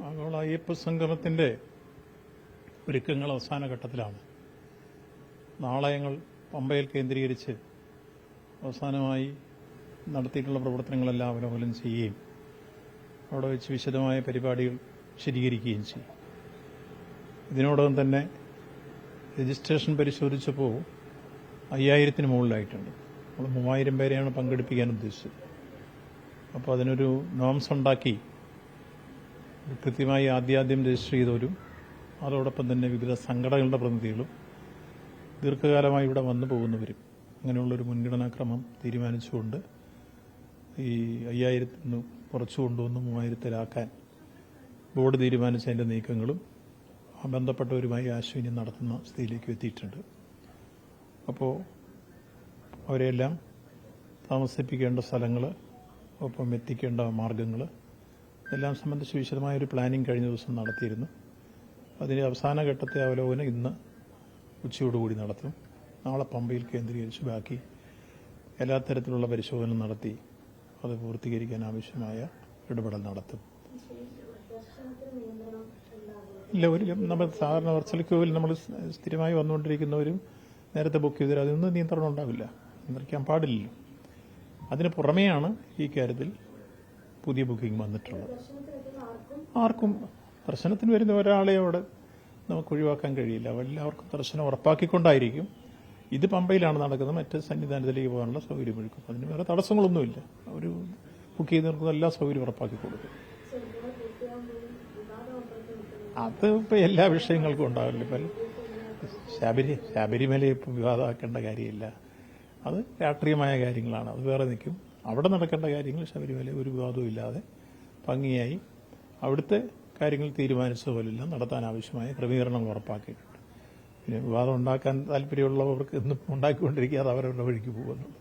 ആഗോള അയ്യപ്പ സംഗമത്തിന്റെ ഒരുക്കങ്ങൾ അവസാന ഘട്ടത്തിലാണ്. നാളെ ഞങ്ങൾ പമ്പയിൽ കേന്ദ്രീകരിച്ച് അവസാനമായി നടത്തിയിട്ടുള്ള പ്രവർത്തനങ്ങളെല്ലാം അവലോകനം ചെയ്യുകയും അവിടെ വെച്ച് വിശദമായ പരിപാടികൾ വിശദീകരിക്കുകയും ചെയ്യും. ഇതിനോടകം തന്നെ രജിസ്ട്രേഷൻ പരിശോധിച്ചപ്പോൾ 5000-ന് മുകളിലായിട്ടുണ്ട്. നമ്മൾ 3000 പേരെയാണ് പങ്കെടുപ്പിക്കാൻ ഉദ്ദേശിച്ചത്. അപ്പോൾ അതിനൊരു നോംസ് ഉണ്ടാക്കി കൃത്യമായി ആദ്യം രജിസ്റ്റർ ചെയ്തവരും അതോടൊപ്പം തന്നെ വിവിധ സംഘടനകളുടെ പ്രതിനിധികളും ദീർഘകാലമായി ഇവിടെ വന്നു പോകുന്നവരും അങ്ങനെയുള്ളൊരു മുൻഗണനാക്രമം തീരുമാനിച്ചുകൊണ്ട് ഈ 5000-ന് കുറച്ചു കൊണ്ടുവന്ന് 3000-ലാക്കാൻ ബോർഡ് തീരുമാനിച്ചതിൻ്റെ നീക്കങ്ങളും ബന്ധപ്പെട്ടവരുമായി ആശയവിനിമയം നടത്തുന്ന സ്ഥിതിയിലേക്ക് എത്തിയിട്ടുണ്ട്. അപ്പോൾ അവരെല്ലാം താമസിപ്പിക്കേണ്ട സ്ഥലങ്ങൾ, ഒപ്പം എത്തിക്കേണ്ട മാർഗങ്ങൾ എല്ലാം സംബന്ധിച്ച് വിശദമായൊരു പ്ലാനിംഗ് കഴിഞ്ഞ ദിവസം നടത്തിയിരുന്നു. അതിൻ്റെ അവസാന ഘട്ടത്തെ അവലോകനം ഇന്ന് ഉച്ചയോടുകൂടി നടത്തും. നാളെ പമ്പയിൽ കേന്ദ്രീകരിച്ച് ബാക്കി എല്ലാ തരത്തിലുള്ള പരിശോധന നടത്തി അത് പൂർത്തീകരിക്കാൻ ആവശ്യമായ ഇടപെടൽ നടത്തും. ഇല്ല, നമ്മൾ സാധാരണ വെർച്വൽ ക്യൂവിൽ നമ്മൾ സ്ഥിരമായി വന്നുകൊണ്ടിരിക്കുന്നവരും നേരത്തെ ബുക്ക് ചെയ്തവർ അതിനൊന്നും നിയന്ത്രണം ഉണ്ടാവില്ല, നിയന്ത്രിക്കാൻ പാടില്ലല്ലോ. അതിന് പുറമെയാണ് ഈ കാര്യത്തിൽ പുതിയ ബുക്കിംഗ് വന്നിട്ടുള്ളത്. ആർക്കും ദർശനത്തിന് വരുന്ന ഒരാളെ അവിടെ നമുക്ക് ഒഴിവാക്കാൻ കഴിയില്ല. എല്ലാവർക്കും ദർശനം ഉറപ്പാക്കിക്കൊണ്ടായിരിക്കും. ഇത് പമ്പയിലാണ് നടക്കുന്നത്. മറ്റ് സന്നിധാനത്തിലേക്ക് പോകാനുള്ള സൗകര്യമൊരുക്കും. അതിന് വേറെ തടസ്സങ്ങളൊന്നുമില്ല. ഒരു ബുക്ക് ചെയ്ത് നിർക്കുന്ന എല്ലാ സൗകര്യം ഉറപ്പാക്കി കൊടുക്കും. അത് ഇപ്പോൾ എല്ലാ വിഷയങ്ങൾക്കും ഉണ്ടാവില്ല. ഇപ്പം ശബരിമല ഇപ്പോൾ വിവാദമാക്കേണ്ട കാര്യമില്ല. അത് രാഷ്ട്രീയമായ കാര്യങ്ങളാണ്, അത് വേറെ നിൽക്കും. അവിടെ നടക്കേണ്ട കാര്യങ്ങൾ ശബരിമല ഒരു വിവാദവും ഇല്ലാതെ ഭംഗിയായി അവിടുത്തെ കാര്യങ്ങൾ തീരുമാനിച്ചതുപോലെല്ലാം നടത്താൻ ആവശ്യമായ ക്രമീകരണങ്ങൾ ഉറപ്പാക്കിയിട്ടുണ്ട്. പിന്നെ വിവാദം ഉണ്ടാക്കാൻ താല്പര്യമുള്ളവർക്ക് ഇന്നും ഉണ്ടാക്കിക്കൊണ്ടിരിക്കുക, അത് അവരവരുടെ വഴിക്ക് പോകുന്നുള്ളൂ.